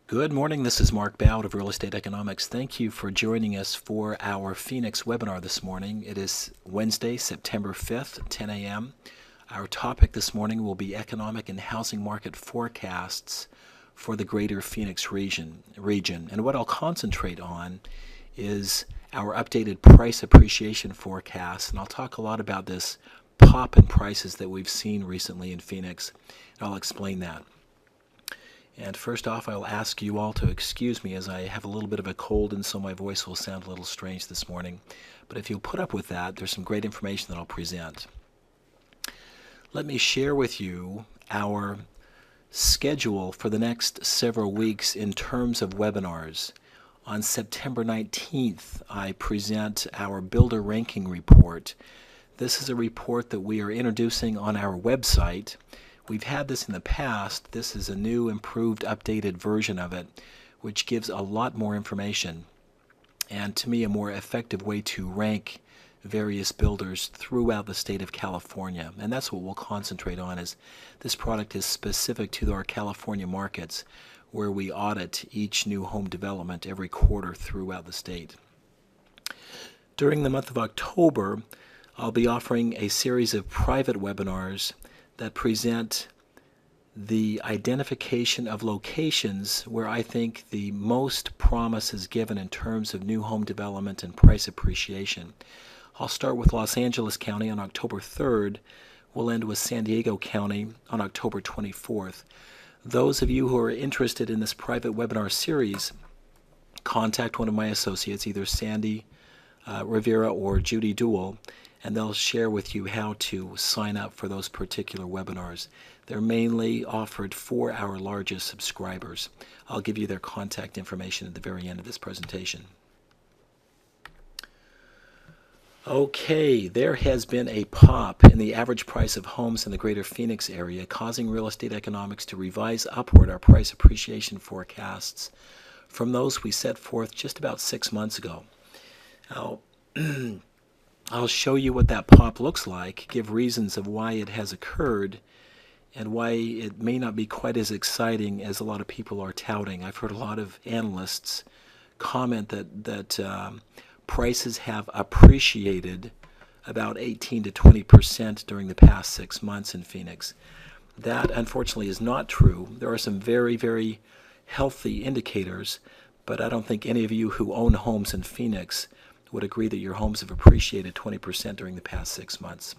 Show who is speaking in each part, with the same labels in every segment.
Speaker 1: Good morning. This is Mark Bowd of Real Estate Economics. Thank you for joining us for our Phoenix webinar this morning. It is Wednesday, September 5th, 10 a.m. Our topic this morning will be economic and housing market forecasts for the greater Phoenix region. And what I'll concentrate on is our updated price appreciation forecast. And I'll talk a lot about this pop in prices that we've seen recently in Phoenix. And I'll explain that. And first off, I'll ask you all to excuse me as I have a little bit of a cold and so my voice will sound a little strange this morning. But if you'll put up with that, there's some great information that I'll present. Let me share with you our schedule for the next several weeks in terms of webinars. On September 19th, I present our Builder Ranking Report. This is a report that we are introducing on our website. We've had this in the past. This is a new, improved, updated version of it, which gives a lot more information and, to me, a more effective way to rank various builders throughout the state of California. And that's what we'll concentrate on, is this product is specific to our California markets, where we audit each new home development every quarter throughout the state. During the month of October, I'll be offering a series of private webinars that present the identification of locations where I think the most promise is given in terms of new home development and price appreciation. I'll start with Los Angeles County on October 3rd. We'll end with San Diego County on October 24th. Those of you who are interested in this private webinar series, contact one of my associates, either Sandy Rivera or Judy Duell, and they'll share with you how to sign up for those particular webinars. They're mainly offered for our largest subscribers. I'll give you their contact information at the very end of this presentation. Okay, there has been a pop in the average price of homes in the greater Phoenix area, causing Real Estate Economics to revise upward our price appreciation forecasts from those we set forth just about 6 months ago. Now, I'll show you what that pop looks like, give reasons of why it has occurred, and why it may not be quite as exciting as a lot of people are touting. I've heard a lot of analysts comment that prices have appreciated about 18 to 20% during the past 6 months in Phoenix. That, unfortunately, is not true. There are some very, very healthy indicators, but I don't think any of you who own homes in Phoenix would agree that your homes have appreciated 20% during the past 6 months.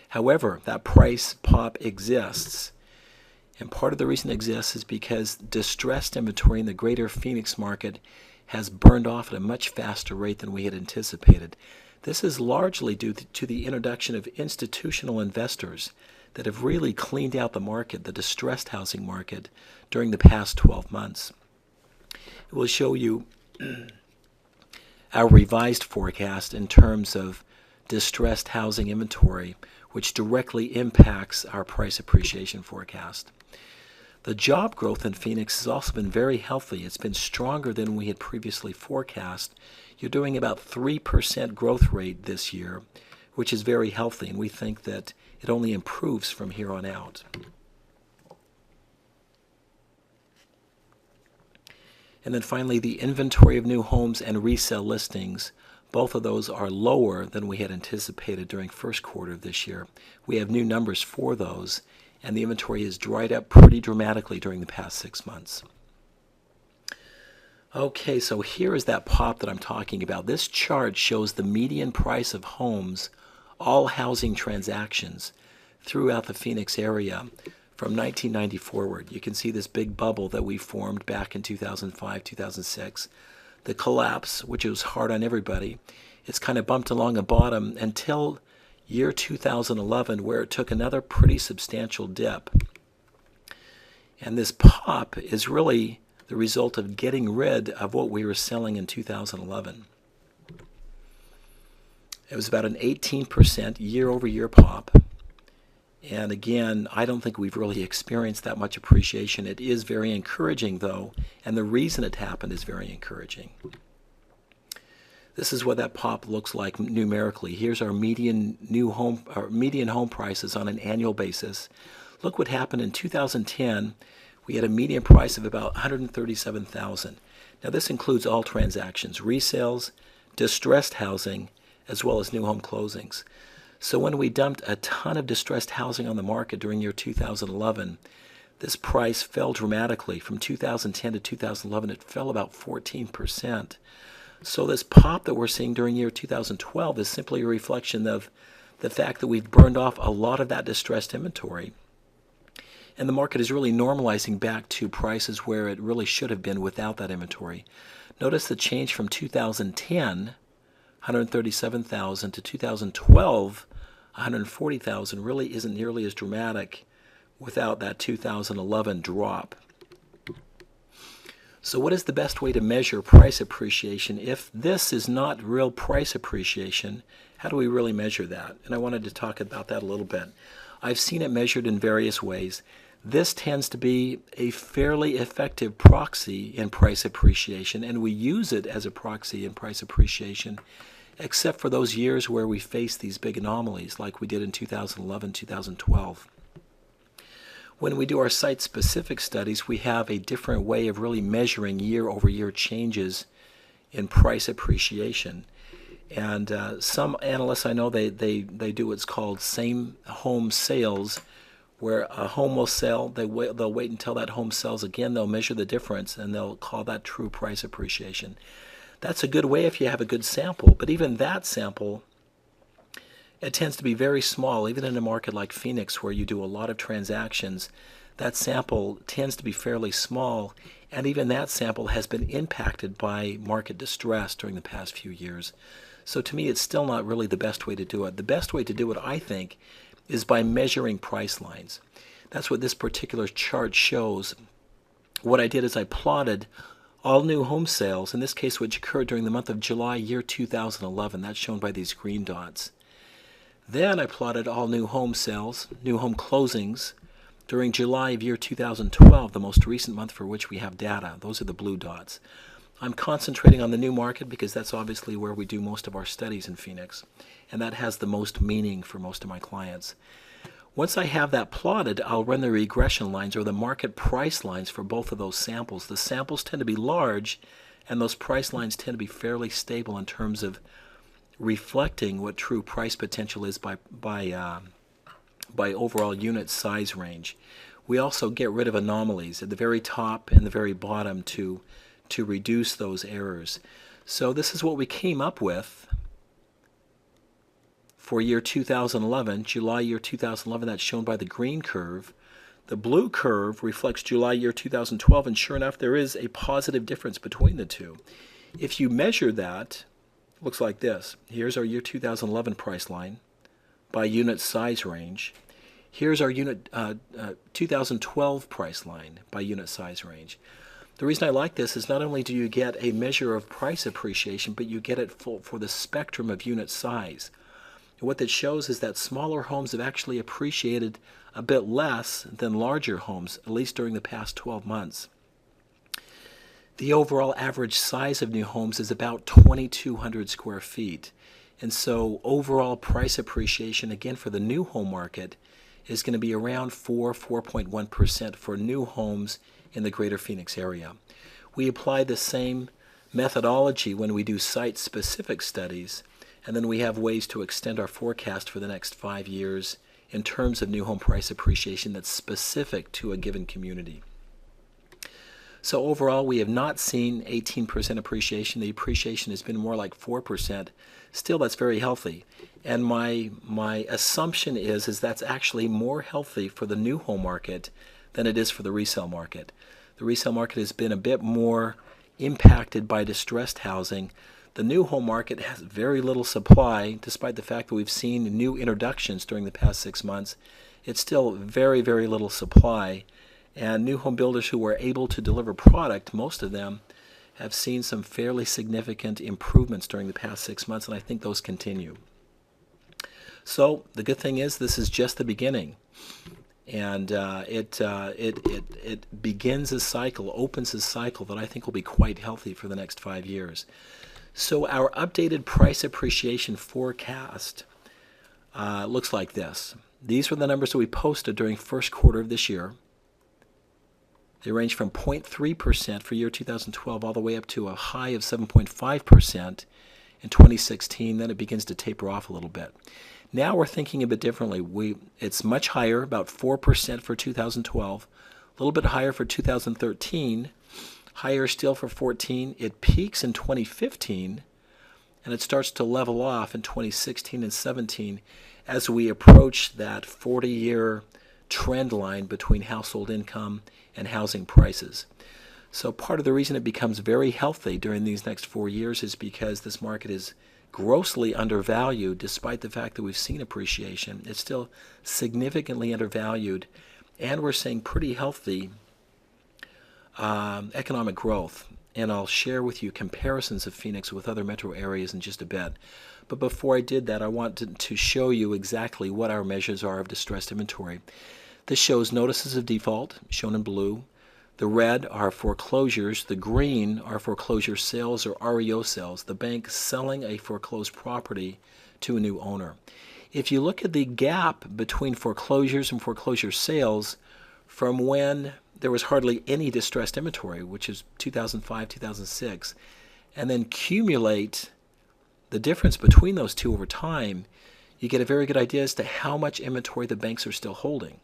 Speaker 1: However, that price pop exists, and part of the reason it exists is because distressed inventory in the greater Phoenix market has burned off at a much faster rate than we had anticipated. This is largely due to the introduction of institutional investors that have really cleaned out the market, the distressed housing market, during the past 12 months. It will show you our revised forecast in terms of distressed housing inventory, which directly impacts our price appreciation forecast. The job growth in Phoenix has also been very healthy. It's been stronger than we had previously forecast. You're doing about 3% growth rate this year, which is very healthy, and we think that it only improves from here on out. And then finally, the inventory of new homes and resale listings, both of those are lower than we had anticipated during first quarter of this year. We have new numbers for those, and the inventory has dried up pretty dramatically during the past 6 months. Okay, so here is that pop that I'm talking about. This chart shows the median price of homes, all housing transactions, throughout the Phoenix area from 1990 forward. You can see this big bubble that we formed back in 2005, 2006. The collapse, which was hard on everybody, it's kind of bumped along the bottom until year 2011, where it took another pretty substantial dip. And this pop is really the result of getting rid of what we were selling in 2011. It was about an 18% year-over-year pop. And again, I don't think we've really experienced that much appreciation. It is very encouraging, though, and the reason it happened is very encouraging. This is what that pop looks like numerically. Here's our median home prices on an annual basis. Look what happened in 2010. we had a median price of about $137,000. Now this includes all transactions, resales, distressed housing, as well as new home closings. So when we dumped a ton of distressed housing on the market during year 2011, this price fell dramatically. From 2010 to 2011, it fell about 14%. So this pop that we're seeing during year 2012 is simply a reflection of the fact that we've burned off a lot of that distressed inventory. And the market is really normalizing back to prices where it really should have been without that inventory. Notice the change from 2010, 137,000, to 2012, 140,000 really isn't nearly as dramatic without that 2011 drop. So what is the best way to measure price appreciation? If this is not real price appreciation, how do we really measure that? And I wanted to talk about that a little bit. I've seen it measured in various ways. This tends to be a fairly effective proxy in price appreciation, and we use it as a proxy in price appreciation, except for those years where we face these big anomalies like we did in 2011, 2012. When we do our site-specific studies, we have a different way of really measuring year-over-year changes in price appreciation. And some analysts, I know, they do what's called same home sales, where a home will sell, they'll wait until that home sells again, they'll measure the difference, and they'll call that true price appreciation. That's a good way if you have a good sample, but even that sample, it tends to be very small. Even in a market like Phoenix, where you do a lot of transactions, that sample tends to be fairly small, and even that sample has been impacted by market distress during the past few years. So to me, it's still not really the best way to do it. The best way to do it, I think, is by measuring price lines. That's what this particular chart shows. What I did is I plotted all new home sales, in this case which occurred during the month of July, year 2011. That's shown by these green dots. Then I plotted all new home sales, new home closings, during July of year 2012, the most recent month for which we have data. Those are the blue dots. I'm concentrating on the new market because that's obviously where we do most of our studies in Phoenix, and that has the most meaning for most of my clients. Once I have that plotted, I'll run the regression lines, or the market price lines, for both of those samples. The samples tend to be large, and those price lines tend to be fairly stable in terms of reflecting what true price potential is by overall unit size range. We also get rid of anomalies at the very top and the very bottom to reduce those errors. So this is what we came up with for year 2011, July year 2011. That's shown by the green curve. The blue curve reflects July year 2012, and sure enough, there is a positive difference between the two. If you measure that, it looks like this. Here's our year 2011 price line by unit size range. Here's our 2012 price line by unit size range. The reason I like this is not only do you get a measure of price appreciation, but you get it for the spectrum of unit size. And what that shows is that smaller homes have actually appreciated a bit less than larger homes, at least during the past 12 months. The overall average size of new homes is about 2,200 square feet. And so overall price appreciation, again, for the new home market is going to be around 4.1% for new homes in the greater Phoenix area. We apply the same methodology when we do site-specific studies, and then we have ways to extend our forecast for the next 5 years in terms of new home price appreciation that's specific to a given community. So overall, we have not seen 18% appreciation. The appreciation has been more like 4%. Still, that's very healthy. And my assumption is that's actually more healthy for the new home market than it is for the resale market. The resale market has been a bit more impacted by distressed housing. The new home market has very little supply, despite the fact that we've seen new introductions during the past 6 months. It's still very, very little supply. And new home builders who were able to deliver product, most of them, have seen some fairly significant improvements during the past 6 months, and I think those continue. So the good thing is this is just the beginning. And it begins a cycle, opens a cycle that I think will be quite healthy for the next 5 years. So our updated price appreciation forecast looks like this. These were the numbers that we posted during first quarter of this year. They range from 0.3% for year 2012 all the way up to a high of 7.5% in 2016. Then it begins to taper off a little bit. Now we're thinking a bit differently. It's much higher, about 4% for 2012, a little bit higher for 2013, higher still for 14. It peaks in 2015, and it starts to level off in 2016 and 17 as we approach that 40-year trend line between household income and housing prices. So part of the reason it becomes very healthy during these next 4 years is because this market is grossly undervalued. Despite the fact that we've seen appreciation, it's still significantly undervalued, and we're seeing pretty healthy economic growth. And I'll share with you comparisons of Phoenix with other metro areas in just a bit. But before I did that, I wanted to show you exactly what our measures are of distressed inventory. This shows notices of default, shown in blue. The red are foreclosures. The green are foreclosure sales or REO sales, the bank selling a foreclosed property to a new owner. If you look at the gap between foreclosures and foreclosure sales from when there was hardly any distressed inventory, which is 2005, 2006, and then cumulate the difference between those two over time, you get a very good idea as to how much inventory the banks are still holding.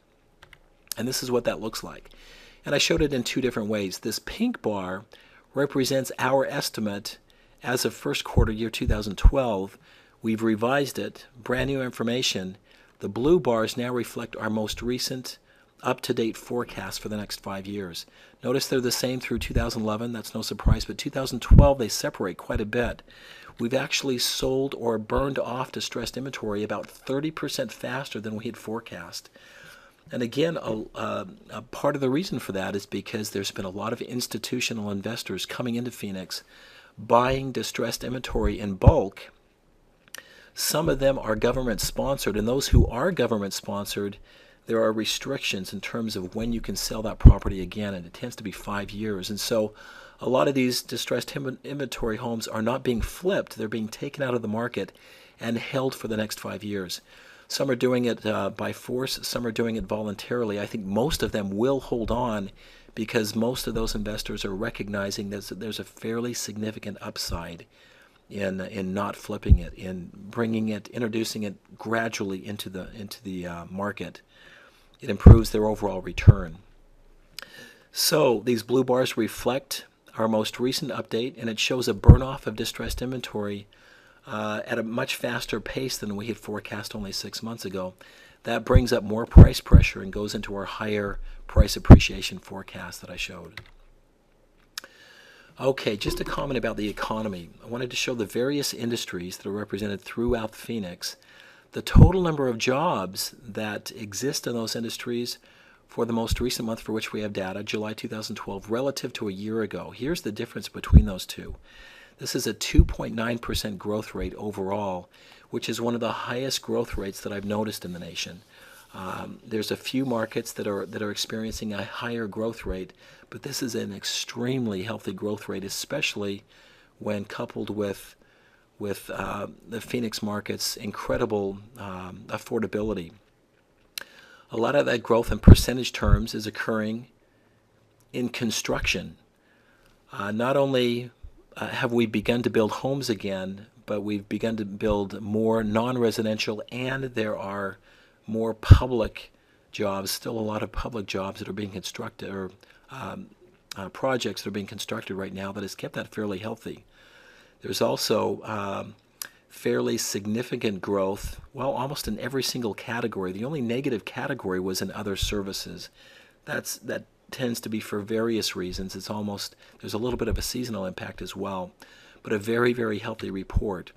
Speaker 1: And this is what that looks like. And I showed it in two different ways. This pink bar represents our estimate as of first quarter year 2012. We've revised it, brand new information. The blue bars now reflect our most recent up-to-date forecast for the next 5 years. Notice they're the same through 2011. That's no surprise. But 2012, they separate quite a bit. We've actually sold or burned off distressed inventory about 30% faster than we had forecast. And again, a part of the reason for that is because there's been a lot of institutional investors coming into Phoenix, buying distressed inventory in bulk. Some of them are government-sponsored, and those who are government-sponsored, there are restrictions in terms of when you can sell that property again, and it tends to be 5 years. And so a lot of these distressed inventory homes are not being flipped. They're being taken out of the market and held for the next 5 years. Some are doing it by force. Some are doing it voluntarily. I think most of them will hold on because most of those investors are recognizing that there's a fairly significant upside in not flipping it, in bringing it, introducing it gradually into the market. It improves their overall return. So these blue bars reflect our most recent update, and it shows a burn-off of distressed inventory at a much faster pace than we had forecast only 6 months ago. That brings up more price pressure and goes into our higher price appreciation forecast that I showed. Okay, just a comment about the economy. I wanted to show the various industries that are represented throughout Phoenix, the total number of jobs that exist in those industries for the most recent month for which we have data, July 2012, relative to a year ago. Here's the difference between those two. This is a 2.9% growth rate overall, which is one of the highest growth rates that I've noticed in the nation. There's a few markets that are experiencing a higher growth rate, but this is an extremely healthy growth rate, especially when coupled with the Phoenix market's incredible affordability. A lot of that growth in percentage terms is occurring in construction. Not only have we begun to build homes again, but we've begun to build more non-residential, and there are more public jobs, still a lot of public jobs that are being constructed, or projects that are being constructed right now that has kept that fairly healthy. There's also fairly significant growth, well, almost in every single category. The only negative category was in other services. That tends to be for various reasons. There's a little bit of a seasonal impact as well, but a very, very healthy report.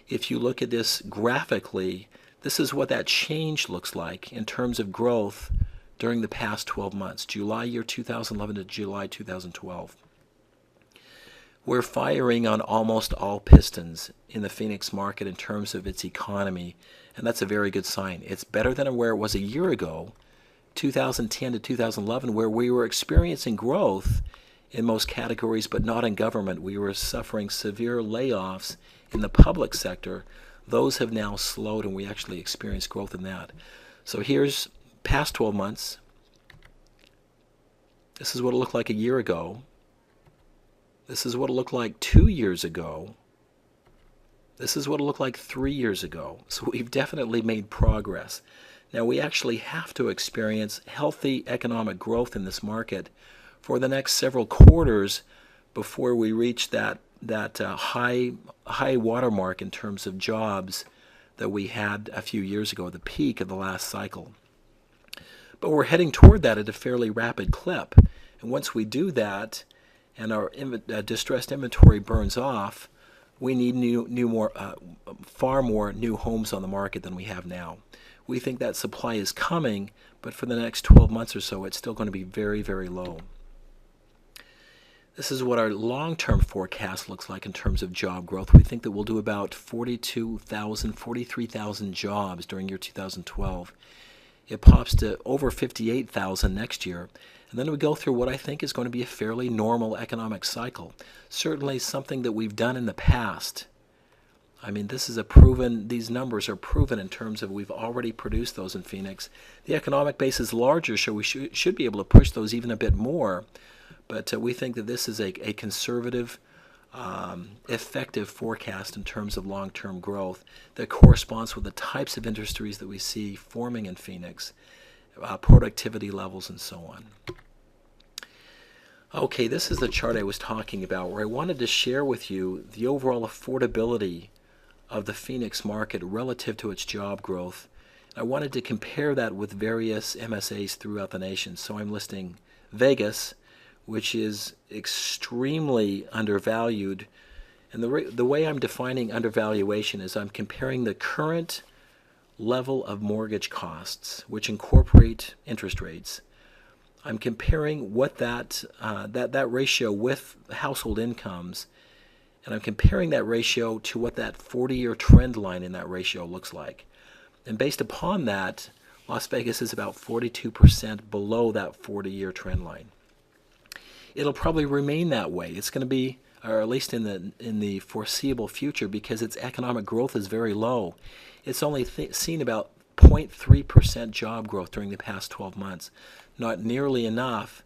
Speaker 1: If you look at this graphically, this is what that change looks like in terms of growth during the past 12 months, July year 2011 to July 2012. We're firing on almost all pistons in the Phoenix market in terms of its economy, and that's a very good sign. It's better than where it was a year ago, 2010 to 2011, where we were experiencing growth in most categories, but not in government. We were suffering severe layoffs in the public sector. Those have now slowed, and we actually experienced growth in that. So here's past 12 months. This is what it looked like a year ago. This is what it looked like 2 years ago. This is what it looked like 3 years ago. So we've definitely made progress. Now we actually have to experience healthy economic growth in this market for the next several quarters before we reach that high watermark in terms of jobs that we had a few years ago, the peak of the last cycle. But we're heading toward that at a fairly rapid clip. And once we do that and our distressed inventory burns off, we need far more new homes on the market than we have now. We think that supply is coming, but for the next 12 months or so, it's still going to be very, very low. This is what our long-term forecast looks like in terms of job growth. We think that we'll do about 42,000, 43,000 jobs during year 2012. It pops to over 58,000 next year. And then we go through what I think is going to be a fairly normal economic cycle. Certainly something that we've done in the past. I mean, these numbers are proven in terms of we've already produced those in Phoenix. The economic base is larger, so we should be able to push those even a bit more. But we think that this is a conservative, effective forecast in terms of long-term growth that corresponds with the types of industries that we see forming in Phoenix, productivity levels, and so on. Okay, this is the chart I was talking about where I wanted to share with you the overall affordability of the Phoenix market relative to its job growth. I wanted to compare that with various MSAs throughout the nation. So I'm listing Vegas, which is extremely undervalued. And the way I'm defining undervaluation is I'm comparing the current level of mortgage costs, which incorporate interest rates. I'm comparing what that ratio with household incomes, and I'm comparing that ratio to what that 40-year trend line in that ratio looks like. And based upon that, Las Vegas is about 42% below that 40-year trend line. It'll probably remain that way. It's going to be, or at least in the foreseeable future, because its economic growth is very low. It's only seen about 0.3% job growth during the past 12 months, not nearly enough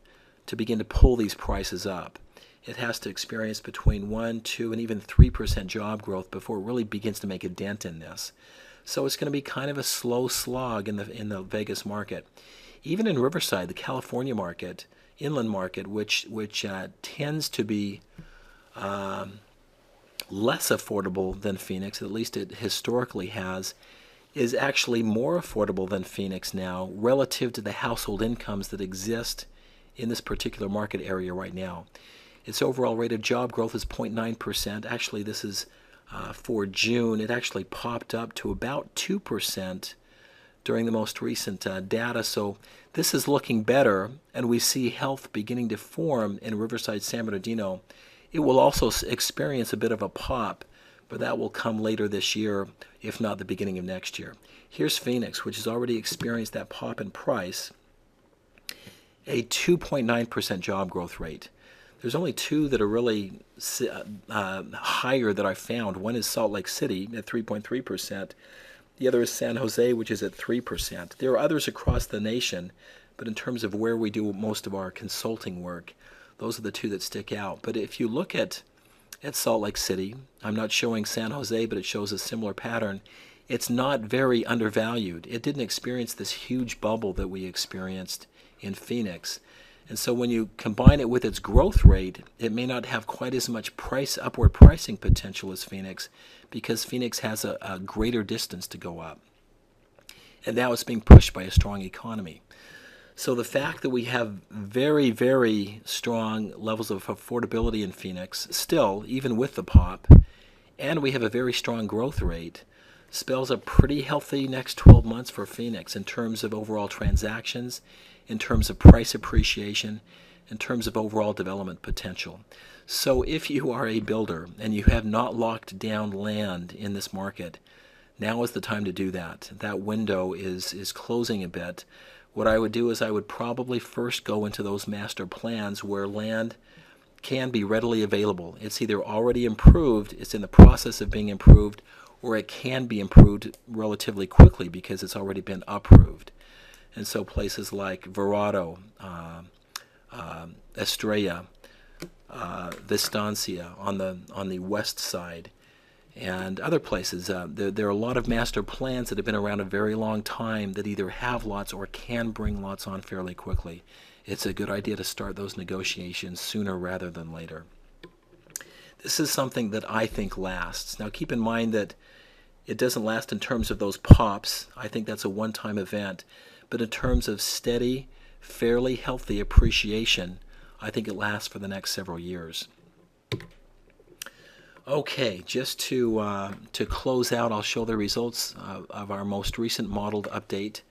Speaker 1: to begin to pull these prices up. It has to experience between 1, 2, and even 3% job growth before it really begins to make a dent in this. So it's going to be kind of a slow slog in the Vegas market. Even in Riverside, the California market, inland market, which tends to be less affordable than Phoenix, at least it historically has, is actually more affordable than Phoenix now relative to the household incomes that exist in this particular market area right now. Its overall rate of job growth is 0.9%. Actually, this is for June. It actually popped up to about 2% during the most recent data. So this is looking better, and we see health beginning to form in Riverside, San Bernardino. It will also experience a bit of a pop, but that will come later this year, if not the beginning of next year. Here's Phoenix, which has already experienced that pop in price, a 2.9% job growth rate. There's only two that are really higher that I found. One is Salt Lake City at 3.3%. The other is San Jose, which is at 3%. There are others across the nation, but in terms of where we do most of our consulting work, those are the two that stick out. But if you look at Salt Lake City, I'm not showing San Jose, but it shows a similar pattern. It's not very undervalued. It didn't experience this huge bubble that we experienced in Phoenix. And so when you combine it with its growth rate, it may not have quite as much upward pricing potential as Phoenix, because Phoenix has a greater distance to go up. And now it's being pushed by a strong economy. So the fact that we have very, very strong levels of affordability in Phoenix, still, even with the pop, and we have a very strong growth rate, spells a pretty healthy next 12 months for Phoenix in terms of overall transactions, in terms of price appreciation, in terms of overall development potential. So if you are a builder and you have not locked down land in this market, now is the time to do that. That window is closing a bit. What I would do is I would probably first go into those master plans where land can be readily available. It's either already improved, it's in the process of being improved, or it can be improved relatively quickly because it's already been approved. And so places like Verrado, Estrella, Vistancia on the west side, and other places. There are a lot of master plans that have been around a very long time that either have lots or can bring lots on fairly quickly. It's a good idea to start those negotiations sooner rather than later. This is something that I think lasts. Now keep in mind that it doesn't last in terms of those pops. I think that's a one-time event. But in terms of steady, fairly healthy appreciation, I think it lasts for the next several years. Okay, just to close out, I'll show the results of our most recent modeled update.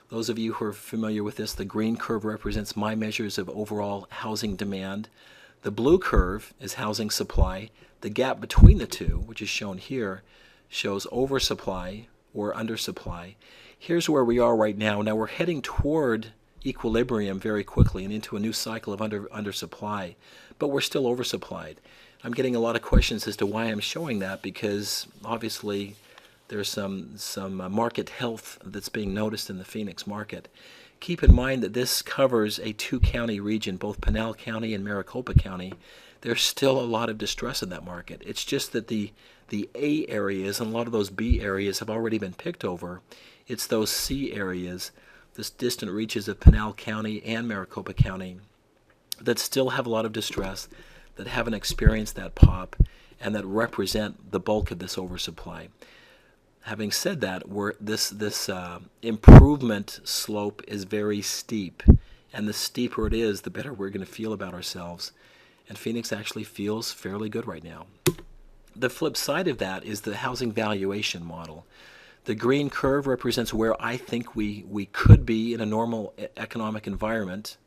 Speaker 1: Those of you who are familiar with this, the green curve represents my measures of overall housing demand. The blue curve is housing supply. The gap between the two, which is shown here, shows oversupply or undersupply. Here's where we are right now. Now we're heading toward equilibrium very quickly and into a new cycle of undersupply, but we're still oversupplied. I'm getting a lot of questions as to why I'm showing that, because obviously there's some market health that's being noticed in the Phoenix market. Keep in mind that this covers a two-county region, both Pinal County and Maricopa County. There's still a lot of distress in that market. It's just that the A areas and a lot of those B areas have already been picked over. It's those C areas, the distant reaches of Pinal County and Maricopa County, that still have a lot of distress, that haven't experienced that pop, and that represent the bulk of this oversupply. Having said that, this improvement slope is very steep, and the steeper it is, the better we're going to feel about ourselves. And Phoenix actually feels fairly good right now. The flip side of that is the housing valuation model. The green curve represents where I think we could be in a normal economic environment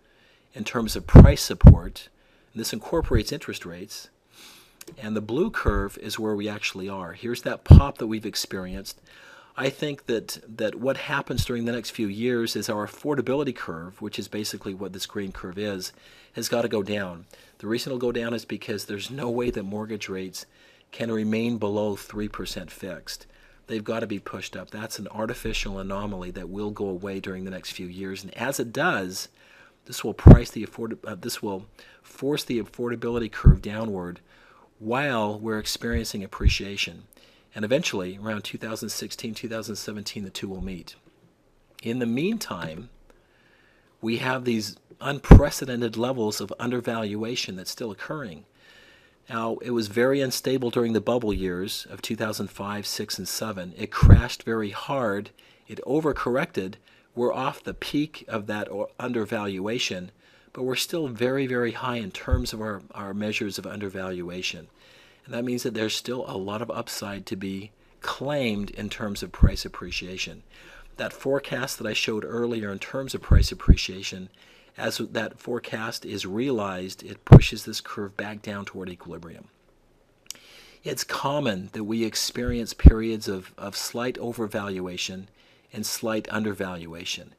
Speaker 1: in terms of price support. And this incorporates interest rates. And the blue curve is where we actually are. Here's that pop that we've experienced. I think that what happens during the next few years is our affordability curve, which is basically what this green curve is, has got to go down. The reason it'll go down is because there's no way that mortgage rates can remain below 3% fixed. They've got to be pushed up. That's an artificial anomaly that will go away during the next few years. And as it does, this will force the affordability curve downward while we're experiencing appreciation. And eventually, around 2016, 2017, the two will meet. In the meantime, we have these unprecedented levels of undervaluation that's still occurring. Now, it was very unstable during the bubble years of 2005, 6, and 7. It crashed very hard. It overcorrected. We're off the peak of that undervaluation, but we're still very, very high in terms of our measures of undervaluation. And that means that there's still a lot of upside to be claimed in terms of price appreciation. That forecast that I showed earlier in terms of price appreciation, as that forecast is realized, it pushes this curve back down toward equilibrium. It's common that we experience periods of slight overvaluation and slight undervaluation.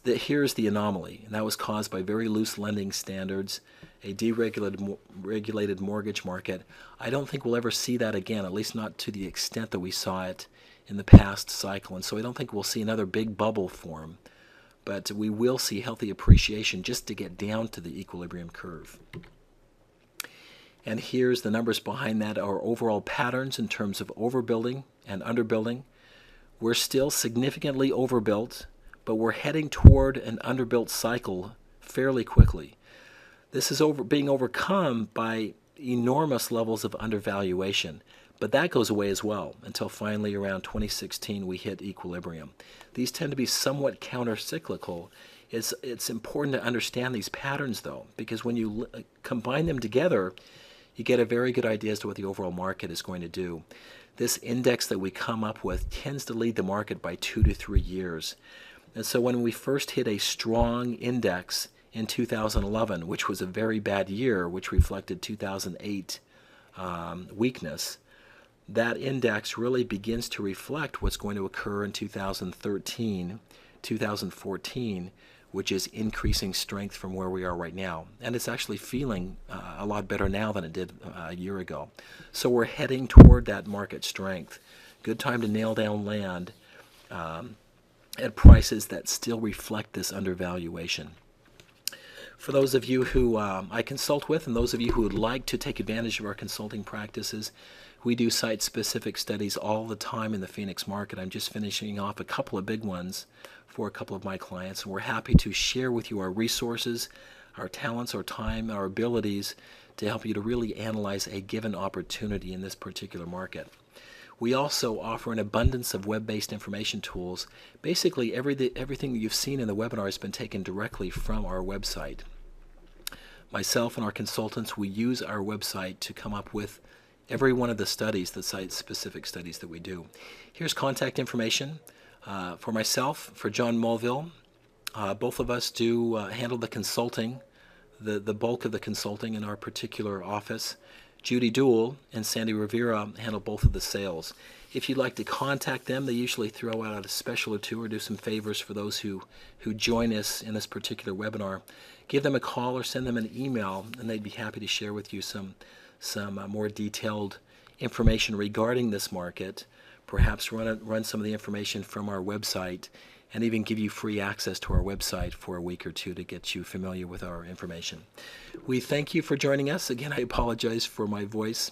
Speaker 1: Here's the anomaly, and that was caused by very loose lending standards, a deregulated mortgage market. I don't think we'll ever see that again, at least not to the extent that we saw it in the past cycle. And so I don't think we'll see another big bubble form, but we will see healthy appreciation just to get down to the equilibrium curve. And here's the numbers behind that, our overall patterns in terms of overbuilding and underbuilding. We're still significantly overbuilt, but we're heading toward an underbuilt cycle fairly quickly. This is being overcome by enormous levels of undervaluation, but that goes away as well until finally around 2016 we hit equilibrium. These tend to be somewhat counter-cyclical. It's important to understand these patterns, though, because when you combine them together, you get a very good idea as to what the overall market is going to do. This index that we come up with tends to lead the market by 2 to 3 years. And so when we first hit a strong index in 2011, which was a very bad year, which reflected 2008 weakness, that index really begins to reflect what's going to occur in 2013, 2014, which is increasing strength from where we are right now. And it's actually feeling a lot better now than it did a year ago. So we're heading toward that market strength. Good time to nail down land at prices that still reflect this undervaluation. For those of you who I consult with and those of you who would like to take advantage of our consulting practices, we do site-specific studies all the time in the Phoenix market. I'm just finishing off a couple of big ones for a couple of my clients, and we're happy to share with you our resources, our talents, our time, our abilities to help you to really analyze a given opportunity in this particular market. We also offer an abundance of web-based information tools. Basically, everything that you've seen in the webinar has been taken directly from our website. Myself and our consultants, we use our website to come up with every one of the studies, the site-specific studies that we do. Here's contact information for myself, for John Mulville. Both of us do handle the consulting, the bulk of the consulting in our particular office. Judy Duell and Sandy Rivera handle both of the sales. If you'd like to contact them, they usually throw out a special or two or do some favors for those who join us in this particular webinar. Give them a call or send them an email, and they'd be happy to share with you some more detailed information regarding this market, perhaps run some of the information from our website, and even give you free access to our website for a week or two to get you familiar with our information. We thank you for joining us. Again, I apologize for my voice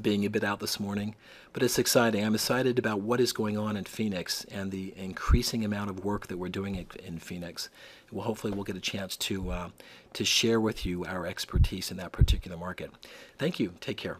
Speaker 1: being a bit out this morning, but it's exciting. I'm excited about what is going on in Phoenix and the increasing amount of work that we're doing in Phoenix. Well, hopefully we'll get a chance to share with you our expertise in that particular market. Thank you. Take care.